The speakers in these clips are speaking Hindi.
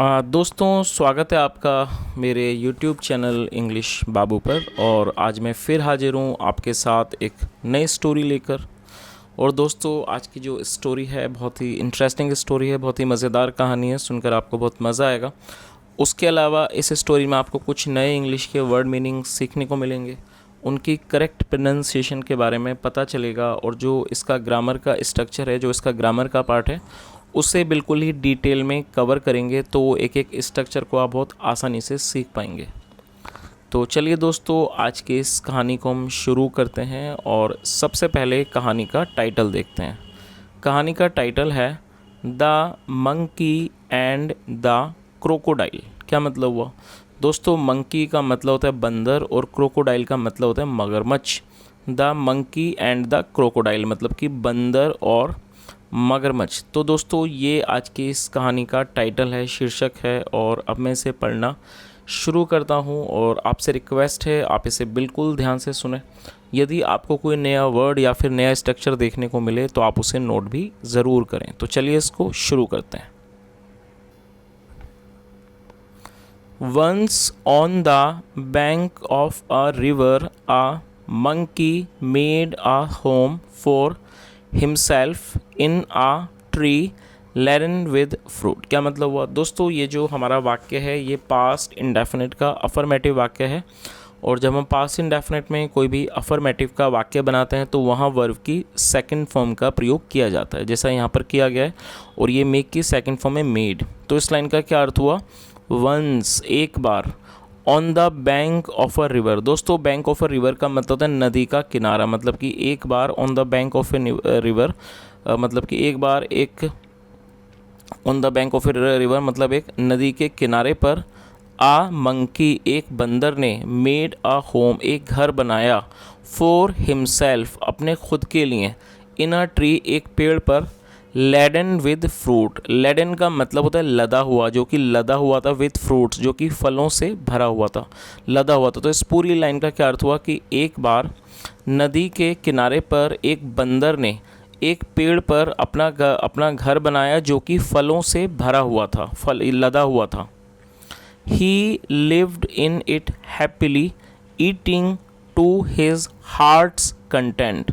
दोस्तों, स्वागत है आपका मेरे YouTube चैनल इंग्लिश बाबू पर। और आज मैं फिर हाजिर हूँ आपके साथ एक नई स्टोरी लेकर। और दोस्तों, आज की जो स्टोरी है बहुत ही इंटरेस्टिंग स्टोरी है, बहुत ही मज़ेदार कहानी है, सुनकर आपको बहुत मज़ा आएगा। उसके अलावा इस स्टोरी में आपको कुछ नए इंग्लिश के वर्ड मीनिंग सीखने को मिलेंगे, उनकी करेक्ट प्रोनाउंसिएशन के बारे में पता चलेगा, और जो इसका ग्रामर का स्ट्रक्चर है, जो इसका ग्रामर का पार्ट है, उसे बिल्कुल ही डिटेल में कवर करेंगे, तो एक एक स्ट्रक्चर को आप बहुत आसानी से सीख पाएंगे। तो चलिए दोस्तों, आज की इस कहानी को हम शुरू करते हैं। और सबसे पहले कहानी का टाइटल देखते हैं। कहानी का टाइटल है the monkey and the crocodile. क्या मतलब हुआ दोस्तों? मंकी का मतलब होता है बंदर और क्रोकोडाइल का मतलब होता है मगरमच्छ। The monkey and the crocodile मतलब कि बंदर और मगरमच्छ। तो दोस्तों, ये आज की इस कहानी का टाइटल है, शीर्षक है। और अब मैं इसे पढ़ना शुरू करता हूँ और आपसे रिक्वेस्ट है आप इसे बिल्कुल ध्यान से सुने। यदि आपको कोई नया वर्ड या फिर नया स्ट्रक्चर देखने को मिले तो आप उसे नोट भी ज़रूर करें। तो चलिए इसको शुरू करते हैं। Once on the bank of a river, a monkey made a home for himself in a tree laden with fruit। क्या मतलब हुआ दोस्तों? ये जो हमारा वाक्य है ये पास्ट इंडेफिनिट का अफर्मेटिव वाक्य है। और जब हम पास्ट इंडेफिनिट में कोई भी अफर्मेटिव का वाक्य बनाते हैं तो वहाँ वर्ब की सेकंड फॉर्म का प्रयोग किया जाता है, जैसा यहाँ पर किया गया है। और ये मेक की सेकंड फॉर्म है मेड। तो इस लाइन का क्या अर्थ हुआ? वंस एक बार, on the bank of a river. दोस्तों, बैंक ऑफ अ रिवर का मतलब होता है नदी का किनारा। मतलब कि एक बार on the bank of a river मतलब कि एक बार एक on the bank of a river मतलब एक नदी के किनारे पर। आ मंकी एक बंदर ने, मेड अ होम एक घर बनाया, फॉर हिमसेल्फ अपने खुद के लिए, इन अ ट्री एक पेड़ पर, लेडन विद फ्रूट। लेडन का मतलब होता है लदा हुआ, जो कि लदा हुआ था, विद फ्रूट्स जो कि फलों से भरा हुआ था, लदा हुआ था। तो इस पूरी लाइन का क्या अर्थ हुआ कि एक बार नदी के किनारे पर एक बंदर ने एक पेड़ पर अपना घर बनाया जो कि फलों से भरा हुआ था, फल लदा हुआ था। He lived in it happily, eating to his heart's content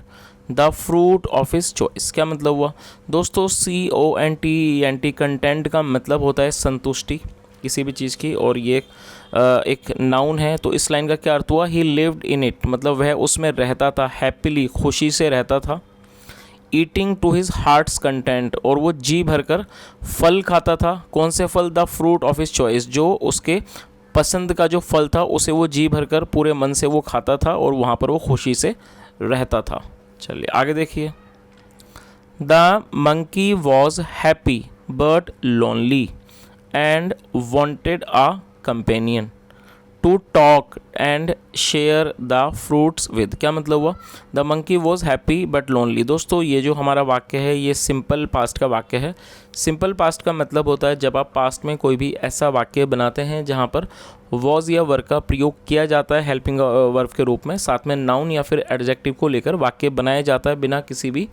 the fruit of his choice। क्या मतलब हुआ दोस्तों? CONTENT कंटेंट का मतलब होता है संतुष्टि किसी भी चीज़ की, और ये एक नाउन है। तो इस लाइन का क्या अर्थ हुआ? He lived in it मतलब वह उसमें रहता था, हैप्पीली खुशी से रहता था। Eating to his hearts content और वो जी भरकर फल खाता था। कौन से फल? The fruit of his choice जो उसके पसंद का जो फल था उसे वो जी भरकर पूरे मन से वो खाता था, और वहाँ पर वो खुशी से रहता था। चलिए आगे देखिए। The monkey was happy but lonely and wanted a companion to talk and share the fruits with. क्या मतलब हुआ? The monkey was happy but lonely. दोस्तों, ये जो हमारा वाक्य है ये सिंपल पास्ट का वाक्य है। सिंपल पास्ट का मतलब होता है जब आप पास्ट में कोई भी ऐसा वाक्य बनाते हैं जहाँ पर वॉज या वर्ब का प्रयोग किया जाता है हेल्पिंग वर्ब के रूप में, साथ में नाउन या फिर एडजेक्टिव को लेकर वाक्य बनाया जाता है बिना किसी भी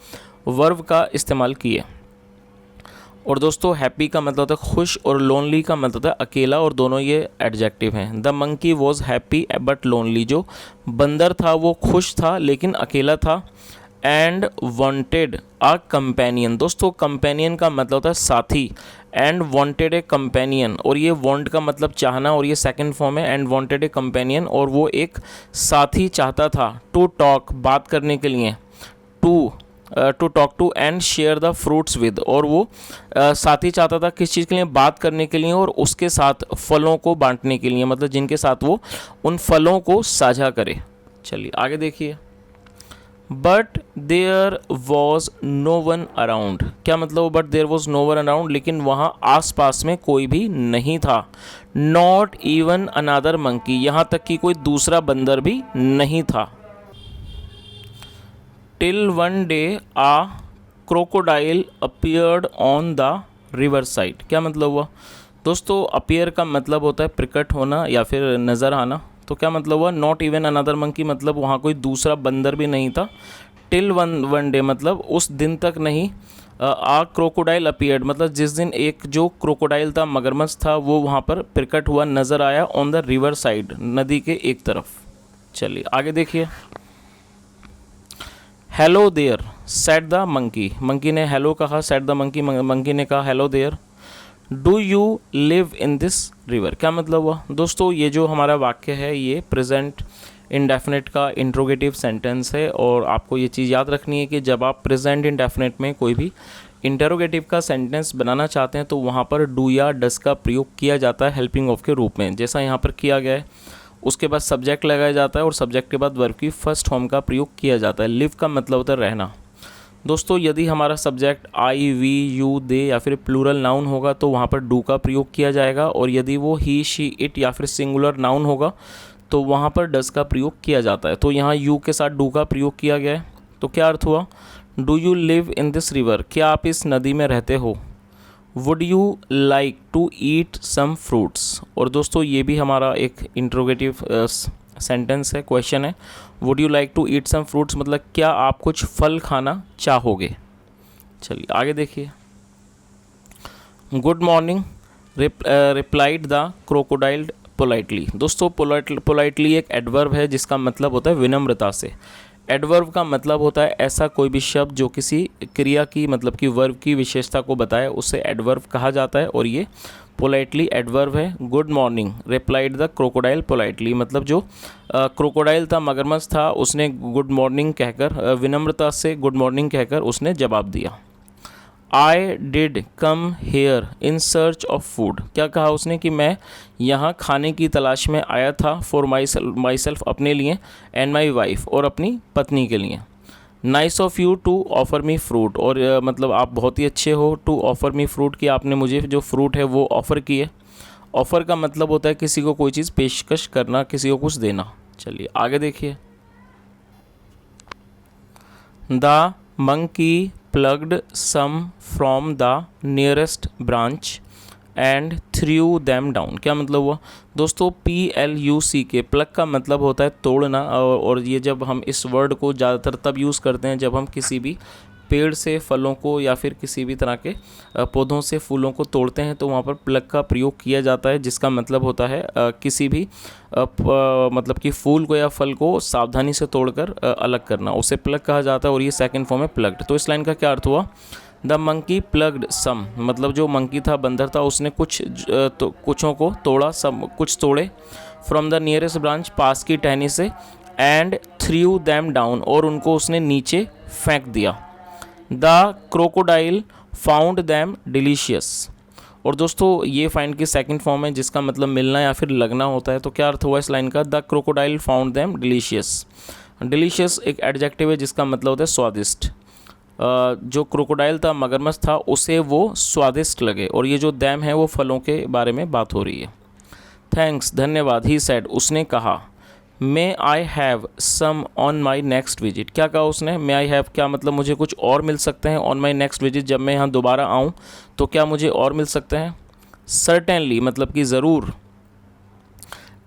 वर्ब का इस्तेमाल किए। और दोस्तों, हैप्पी का मतलब होता है खुश और लोनली का मतलब होता है अकेला, और दोनों ये एडजेक्टिव हैं। The monkey was happy but lonely, जो बंदर था वो खुश था लेकिन अकेला था। And wanted a companion. दोस्तों, कंपेनियन का मतलब होता है साथी। एंड वॉन्टेड ए कंपेनियन, और ये वॉन्ट का मतलब चाहना, और ये सेकंड फॉर्म है। एंड वॉन्टेड ए कंपेनियन, और वो एक साथी चाहता था। टू टॉक बात करने के लिए, to talk to and share the fruits with, और वो साथी चाहता था किस चीज़ के लिए? बात करने के लिए और उसके साथ फलों को बांटने के लिए, मतलब जिनके साथ वो उन फलों को साझा करे। चलिए आगे देखिए। But there was no one around. क्या मतलब? But there was no one around, लेकिन वहाँ आसपास में कोई भी नहीं था। नॉट इवन अनादर मंकी, यहाँ तक कि कोई दूसरा बंदर भी नहीं था। Till one day a crocodile appeared on the river side. क्या मतलब हुआ दोस्तों? अपीयर का मतलब होता है प्रकट होना या फिर नज़र आना। तो क्या मतलब हुआ? नॉट इवन अनदर मंकी मतलब वहाँ कोई दूसरा बंदर भी नहीं था। टिल वन डे मतलब उस दिन तक नहीं, आ क्रोकोडाइल अपीयर्ड, मतलब जिस दिन एक जो क्रोकोडाइल था, मगरमच्छ था, वो वहाँ पर प्रकट हुआ, नज़र आया ऑन द रिवर साइड, नदी के एक तरफ। चलिए आगे देखिए। Hello there said the monkey, monkey ने हेलो कहा, सेड द मंकी, मंकी ने कहा hello there. Do you live in this river, क्या मतलब हुआ दोस्तों? ये जो हमारा वाक्य है ये प्रेजेंट इंडेफिनिट का इंट्रोगेटिव सेंटेंस है, और आपको ये चीज़ याद रखनी है कि जब आप प्रेजेंट इंडेफिनिट में कोई भी इंटरोगेटिव का सेंटेंस बनाना चाहते हैं तो वहाँ पर डू या डस का प्रयोग किया जाता है हेल्पिंग ऑफ के रूप में, जैसा यहाँ पर किया गया है। उसके बाद सब्जेक्ट लगाया जाता है और सब्जेक्ट के बाद वर्ब की फर्स्ट फॉर्म का प्रयोग किया जाता है। लिव का मतलब होता है रहना। दोस्तों यदि हमारा सब्जेक्ट आई, वी, यू, दे या फिर प्लूरल नाउन होगा तो वहाँ पर डू का प्रयोग किया जाएगा, और यदि वो ही, शी, इट या फिर सिंगुलर नाउन होगा तो वहाँ पर डस का प्रयोग किया जाता है। तो यहाँ यू के साथ डू का प्रयोग किया गया है। तो क्या अर्थ हुआ? Do you live in this river, क्या आप इस नदी में रहते हो? Would you like to eat some fruits, और दोस्तों ये भी हमारा एक इंट्रोगेटिव सेंटेंस है, क्वेश्चन है। Would you like to eat some fruits मतलब क्या आप कुछ फल खाना चाहोगे? चलिए आगे देखिए। Good morning replied the crocodile politely, दोस्तों पोलाइटली एक एडवर्ब है जिसका मतलब होता है विनम्रता से। एडवर्ब का मतलब होता है ऐसा कोई भी शब्द जो किसी क्रिया की मतलब कि वर्ब की विशेषता को बताए, उसे एडवर्ब कहा जाता है, और ये पोलाइटली एडवर्ब है। Good morning replied the crocodile politely, मतलब जो क्रोकोडाइल था, मगरमच्छ था, उसने गुड मॉर्निंग कहकर, विनम्रता से गुड मॉर्निंग कहकर उसने जवाब दिया। I did come here in search of food, क्या कहा उसने कि मैं यहाँ खाने की तलाश में आया था। फॉर माई सेल्फ अपने लिए, एंड माई वाइफ और अपनी पत्नी के लिए। Nice of you to offer me fruit, और मतलब आप बहुत ही अच्छे हो। टू ऑफ़र मी फ्रूट, कि आपने मुझे जो फ्रूट है वो ऑफ़र किए। ऑफ़र का मतलब होता है किसी को कोई चीज़ पेशकश करना, किसी को कुछ देना। चलिए आगे देखिए। The monkey plugged some from the nearest branch and threw them down, क्या मतलब हुआ दोस्तों? PLUCK, प्लग का मतलब होता है तोड़ना, और ये जब हम इस वर्ड को ज़्यादातर तब यूज़ करते हैं जब हम किसी भी पेड़ से फलों को या फिर किसी भी तरह के पौधों से फूलों को तोड़ते हैं तो वहाँ पर प्लग का प्रयोग किया जाता है, जिसका मतलब होता है किसी भी मतलब कि फूल को या फल को सावधानी से तोड़कर अलग करना, उसे प्लग कहा जाता है, और ये सेकंड फॉर्म है प्लग्ड। तो इस लाइन का क्या अर्थ हुआ? द मंकी प्लग्ड सम, मतलब जो मंकी था, बंदर था, उसने कुछों को तोड़ा, सब कुछ तोड़े। फ्रॉम द नियरेस्ट ब्रांच, पास की टहनी से। एंड थ्रू दैम डाउन, और उनको उसने नीचे फेंक दिया। The crocodile found them delicious, और दोस्तों ये फाइंड की सेकंड फॉर्म है जिसका मतलब मिलना या फिर लगना होता है। तो क्या अर्थ हुआ इस लाइन का? The crocodile found them delicious. Delicious एक एडजेक्टिव है जिसका मतलब होता है स्वादिष्ट। जो क्रोकोडाइल था, मगरमच्छ था, उसे वो स्वादिष्ट लगे, और ये जो दैम है वो फलों के बारे में बात हो रही है। थैंक्स, धन्यवाद। ही सेड, उसने कहा। May I have some on my next visit, क्या कहा उसने? मे आई हैव, क्या मतलब मुझे कुछ और मिल सकते हैं। ऑन माई नेक्स्ट विजिट, जब मैं यहाँ दोबारा आऊँ तो क्या मुझे और मिल सकते हैं। सर्टेनली, मतलब कि ज़रूर।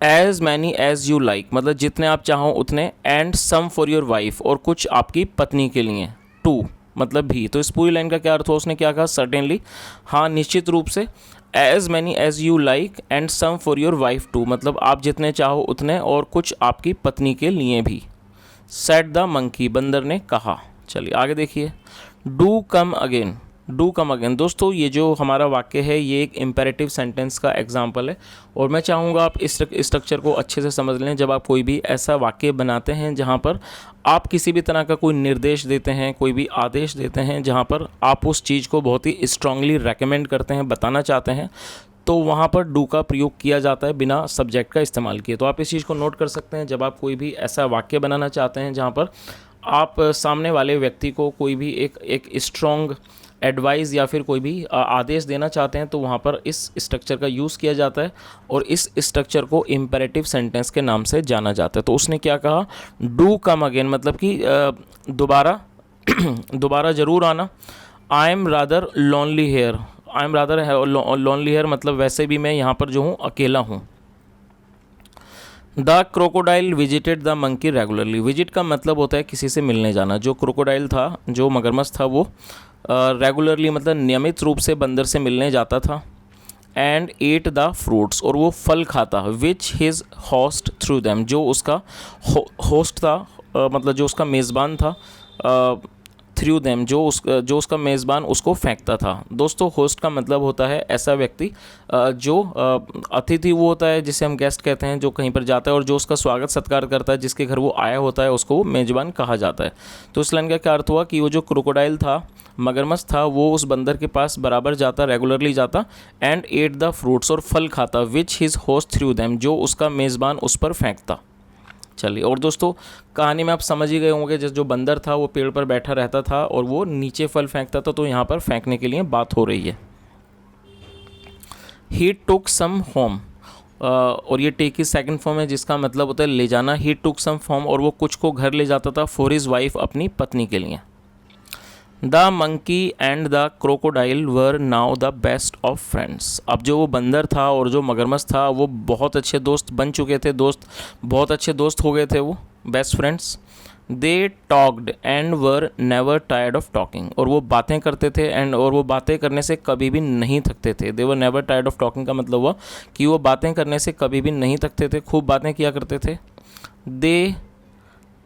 As many as you like, मतलब जितने आप चाहो उतने। And some for your wife, और कुछ आपकी पत्नी के लिए। टू मतलब भी। तो इस पूरी लाइन का क्या अर्थ हुआ? उसने क्या कहा? सर्टेनली, हाँ निश्चित रूप से। As many as you like and some for your wife too, मतलब आप जितने चाहो उतने और कुछ आपकी पत्नी के लिए भी। सेड द मंकी, बंदर ने कहा। चलिए आगे देखिए। Do come again, do come again, दोस्तों ये जो हमारा वाक्य है ये एक इम्पेरेटिव सेंटेंस का एग्जाम्पल है, और मैं चाहूँगा आप इस स्ट्रक्चर को अच्छे से समझ लें। जब आप कोई भी ऐसा वाक्य बनाते हैं जहाँ पर आप किसी भी तरह का कोई निर्देश देते हैं, कोई भी आदेश देते हैं, जहाँ पर आप उस चीज़ को बहुत ही स्ट्रांगली रेकमेंड करते हैं, बताना चाहते हैं, तो वहाँ पर डू का प्रयोग किया जाता है बिना सब्जेक्ट का इस्तेमाल किए। तो आप इस चीज़ को नोट कर सकते हैं जब आप कोई भी ऐसा वाक्य बनाना चाहते हैं जहाँ पर आप सामने वाले व्यक्ति को कोई भी एक स्ट्रॉन्ग एडवाइस या फिर कोई भी आदेश देना चाहते हैं, तो वहाँ पर इस स्ट्रक्चर का यूज़ किया जाता है, और इस स्ट्रक्चर को इम्पेरेटिव सेंटेंस के नाम से जाना जाता है। तो उसने क्या कहा? डू कम अगेन, मतलब कि दोबारा दोबारा ज़रूर आना। I am rather lonely here, I am rather lonely here, मतलब वैसे भी मैं यहाँ पर जो हूँ अकेला हूँ। The crocodile visited the monkey regularly. Visit का मतलब होता है किसी से मिलने जाना। जो क्रोकोडाइल था, जो मगरमच्छ था, वो रेगुलरली मतलब नियमित रूप से बंदर से मिलने जाता था। एंड एट द फ्रूट्स, और वो फल खाता, विच हिज होस्ट थ्रू दैम, जो उसका होस्ट था, मतलब जो उसका मेज़बान था, थ्रू दैम, जो उसका मेज़बान उसको फेंकता था। दोस्तों, होस्ट का मतलब होता है ऐसा व्यक्ति जो अतिथि वो होता है, जिसे हम गेस्ट कहते हैं, जो कहीं पर जाता है और जो उसका स्वागत सत्कार करता है, जिसके घर वो आया होता है, उसको वो मेज़बान कहा जाता है। तो इस लाइन का क्या अर्थ हुआ कि वो जो क्रोकोडाइल था, मगरमच्छ था, वो उस बंदर के पास बराबर जाता, रेगुलरली जाता, एंड एट द फ्रूट्स, और फल खाता, विच हिज होस्ट थ्रू दैम, जो उसका मेज़बान उस पर फेंकता। चलिए, और दोस्तों कहानी में आप समझ ही गए होंगे, जैसे जो बंदर था वो पेड़ पर बैठा रहता था और वो नीचे फल फेंकता था, तो यहाँ पर फेंकने के लिए बात हो रही है। ही टुक सम होम, और ये टेक की सेकंड फॉर्म है, जिसका मतलब होता है ले जाना। ही टुक सम होम, और वो कुछ को घर ले जाता था, फॉर हिज वाइफ, अपनी पत्नी के लिए। The monkey and the crocodile were now the best of friends. अब जो वो बंदर था और जो मगरमच्छ था, वो बहुत अच्छे दोस्त बन चुके थे, बहुत अच्छे दोस्त हो गए थे, वो best friends. They talked and were never tired of talking, और वो बातें करते थे, और वो बातें करने से कभी भी नहीं थकते थे। They were never tired of talking का मतलब हुआ कि वो बातें करने से कभी भी नहीं थकते थे, खूब बातें किया करते थे। दे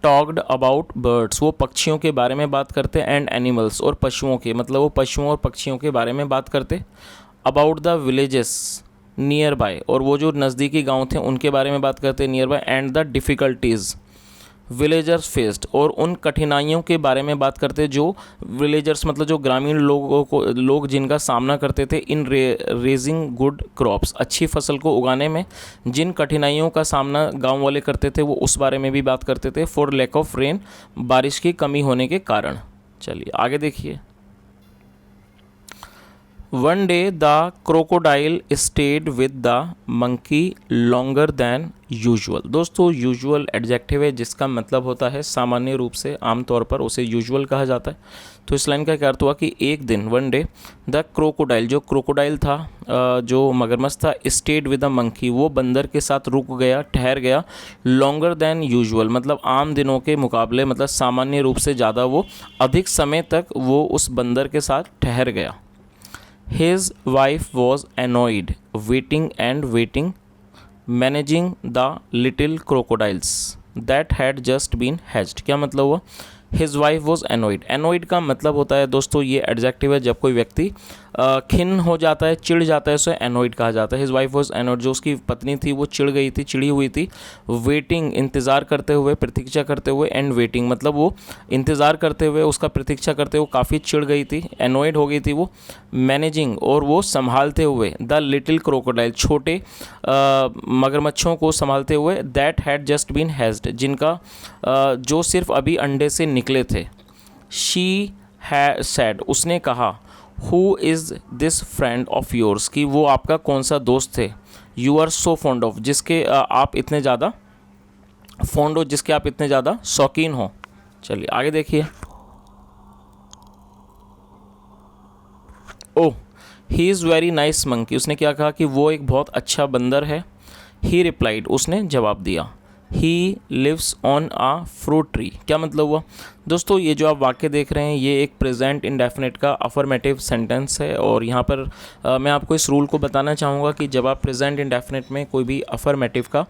टॉक्ड अबाउट बर्ड्स, वो पक्षियों के बारे में बात करते, एंड एनिमल्स, और पशुओं के, मतलब वो पशुओं और पक्षियों के बारे में बात करते। About the villages near by, और वो जो नज़दीकी गांव थे उनके बारे में बात करते, near by. And the difficulties villagers faced, और उन कठिनाइयों के बारे में बात करते जो विलेजर्स मतलब जो ग्रामीण लोग जिनका सामना करते थे, इन रेजिंग गुड क्रॉप्स, अच्छी फसल को उगाने में जिन कठिनाइयों का सामना गांव वाले करते थे, वो उस बारे में भी बात करते थे। फॉर लैक ऑफ रेन, बारिश की कमी होने के कारण। चलिए आगे देखिए। One day the crocodile stayed with the monkey longer than usual. दोस्तों, यूजुअल एडजेक्टिव है जिसका मतलब होता है सामान्य रूप से, आमतौर पर उसे यूजुअल कहा जाता है। तो इस लाइन का क्या अर्थ हुआ कि एक दिन, वन डे द क्रोकोडाइल, जो क्रोकोडाइल था, जो मगरमच्छ था, स्टेड विद द मंकी, वो बंदर के साथ रुक गया, ठहर गया। लॉन्गर दैन यूजुअल मतलब आम दिनों के मुकाबले, मतलब सामान्य रूप से ज़्यादा, वो अधिक समय तक वो उस बंदर के साथ ठहर गया। His wife was annoyed, waiting, managing the little crocodiles that had just been hatched। क्या मतलब हुआ? His wife was annoyed। annoyed का मतलब होता है दोस्तों, ये एडजेक्टिव है जब कोई व्यक्ति खिन्न हो जाता है, चिढ़ जाता है, उसे annoyed कहा जाता है। His wife was annoyed, जो उसकी पत्नी थी वो चिढ़ गई थी, चिड़ी हुई थी। वेटिंग इंतज़ार करते हुए, प्रतीक्षा करते हुए, एंड वेटिंग मतलब वो इंतज़ार करते हुए, उसका प्रतीक्षा करते हुए काफ़ी चिढ़ गई थी, annoyed हो गई थी वो। मैनेजिंग, और वो संभालते हुए, द लिटिल क्रोकोडाइल, छोटे मगरमच्छों को संभालते हुए, that had just been hedged, जिनका जो सिर्फ अभी अंडे से निकले थे। शी है सैड, उसने कहा, who is this friend of yours, कि वो आपका कौन सा दोस्त थे। You are so fond of, जिसके आप इतने ज़्यादा फॉन्ड हो, जिसके आप इतने ज़्यादा शौकीन हो। चलिए आगे देखिए। Oh, he is very nice monkey, उसने क्या कहा कि वो एक बहुत अच्छा बंदर है। ही रिप्लाइड, उसने जवाब दिया, he lives on a fruit tree. क्या मतलब हुआ? दोस्तों, ये जो आप वाक्य देख रहे हैं, ये एक प्रेजेंट इंडेफिनिट का अफर्मेटिव सेंटेंस है, और यहाँ पर मैं आपको इस रूल को बताना चाहूँगा कि जब आप प्रेजेंट इंडेफिनिट में कोई भी अफर्मेटिव का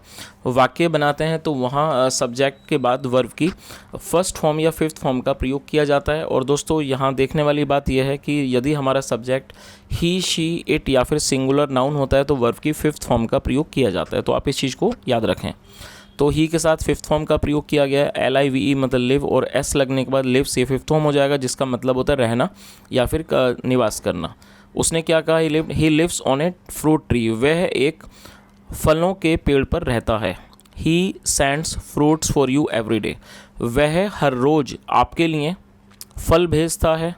वाक्य बनाते हैं, तो वहाँ सब्जेक्ट के बाद वर्ब की फर्स्ट फॉर्म या फिफ्थ फॉर्म का प्रयोग किया जाता है। और दोस्तों, यहाँ देखने वाली बात यह है कि यदि हमारा सब्जेक्ट ही, शी, इट या फिर सिंगुलर नाउन होता है, तो वर्ब की फिफ्थ फॉर्म का प्रयोग किया जाता है। तो आप इस चीज़ को याद रखें। तो ही के साथ फिफ्थ फॉर्म का प्रयोग किया गया है, LIVE मतलब लिव, और S लगने के बाद लिव्स, ये फिफ्थ फॉर्म हो जाएगा, जिसका मतलब होता है रहना या फिर निवास करना। उसने क्या कहा? He lives on a fruit tree, वह एक फलों के पेड़ पर रहता है। He sends fruits for you every day, वह हर रोज़ आपके लिए फल भेजता है।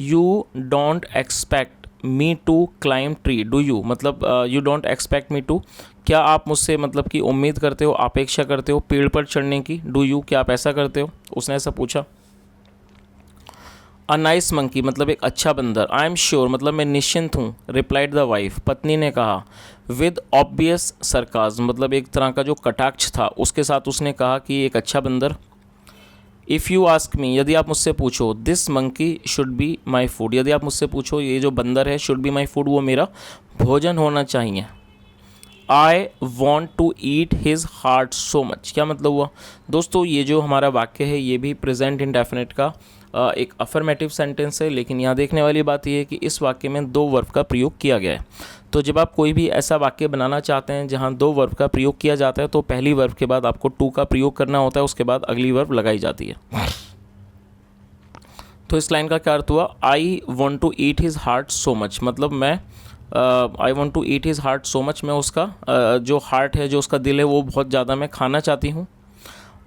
You don't expect me to climb tree, do you मतलब you don't expect me to, क्या आप मुझसे मतलब कि उम्मीद करते हो, अपेक्षा करते हो पेड़ पर चढ़ने की। डू यू, क्या आप ऐसा करते हो? उसने ऐसा पूछा। अ नाइस मंकी मतलब एक अच्छा बंदर। आई एम श्योर मतलब मैं निश्चिंत हूँ। रिप्लाइड द वाइफ पत्नी ने कहा। विद ऑब्वियस सरकाज़ मतलब एक तरह का जो कटाक्ष था उसके साथ उसने कहा कि एक अच्छा बंदर। इफ़ यू आस्क मी यदि आप मुझसे पूछो, this monkey should be my food यदि आप मुझसे पूछो ये जो बंदर है शुड बी माई फूड वो मेरा भोजन होना चाहिए। I want to eat his heart so much क्या मतलब हुआ दोस्तों, ये जो हमारा वाक्य है ये भी प्रेजेंट इंडेफिनिट का एक अफर्मेटिव सेंटेंस है, लेकिन यहाँ देखने वाली बात यह है कि इस वाक्य में दो वर्ब का प्रयोग किया गया है। तो जब आप कोई भी ऐसा वाक्य बनाना चाहते हैं जहाँ दो वर्ब का प्रयोग किया जाता है तो पहली वर्ब के बाद आपको टू का प्रयोग करना होता है, उसके बाद अगली वर्ब लगाई जाती है। तो इस लाइन का क्या अर्थ हुआ, I want to eat his heart so much मतलब मैं I want to eat his heart so much मैं उसका जो हार्ट है जो उसका दिल है वो बहुत ज़्यादा मैं खाना चाहती हूँ।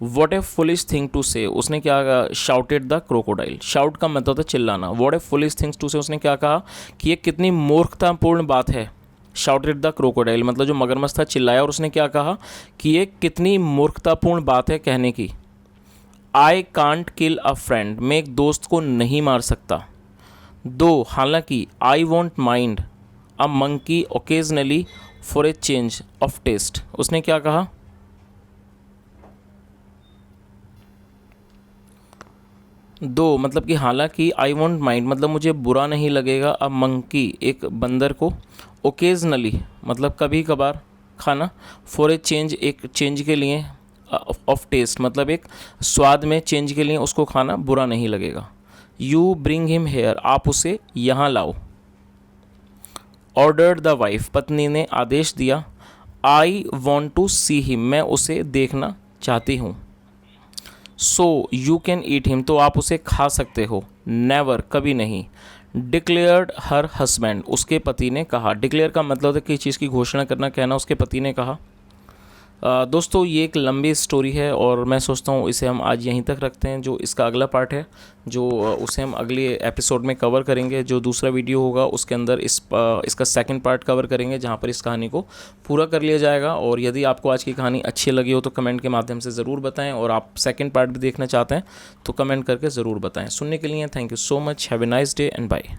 What a foolish thing to say उसने क्या शाउटेड द क्रोकोडाइल। शाउट का मतलब होता है चिल्लाना। What a foolish things to say उसने क्या कहा कि ये कितनी मूर्खतापूर्ण बात है। शाउटेड द क्रोकोडाइल मतलब जो मगरमच्छ था चिल्लाया और उसने क्या कहा कि ये कितनी मूर्खतापूर्ण बात है कहने की। I can't kill a friend मैं एक दोस्त को नहीं मार सकता। दो हालांकि I won't mind a monkey occasionally for a change of taste उसने क्या कहा, दो मतलब कि हालांकि आई वॉन्ट माइंड मतलब मुझे बुरा नहीं लगेगा अ मंकी एक बंदर को, ओकेजनली मतलब कभी कभार खाना, फॉर ए चेंज एक चेंज के लिए, ऑफ टेस्ट मतलब एक स्वाद में चेंज के लिए उसको खाना बुरा नहीं लगेगा। यू ब्रिंग हिम हेयर आप उसे यहाँ लाओ। ऑर्डर्ड द वाइफ पत्नी ने आदेश दिया। I want to see him मैं उसे देखना चाहती हूँ। So you can eat him तो आप उसे खा सकते हो। नेवर कभी नहीं। डिक्लेयर्ड हर हस्बैंड उसके पति ने कहा। डिक्लेयर का मतलब है किसी चीज़ की घोषणा करना, कहना उसके पति ने कहा। दोस्तों ये एक लंबी स्टोरी है और मैं सोचता हूँ इसे हम आज यहीं तक रखते हैं। जो इसका अगला पार्ट है जो उसे हम अगले एपिसोड में कवर करेंगे। जो दूसरा वीडियो होगा उसके अंदर इसका सेकंड पार्ट कवर करेंगे जहाँ पर इस कहानी को पूरा कर लिया जाएगा। और यदि आपको आज की कहानी अच्छी लगी हो तो कमेंट के माध्यम से ज़रूर बताएं, और आप सेकेंड पार्ट भी देखना चाहते हैं तो कमेंट करके ज़रूर बताएँ। सुनने के लिए thank you so much. Have a nice day and bye.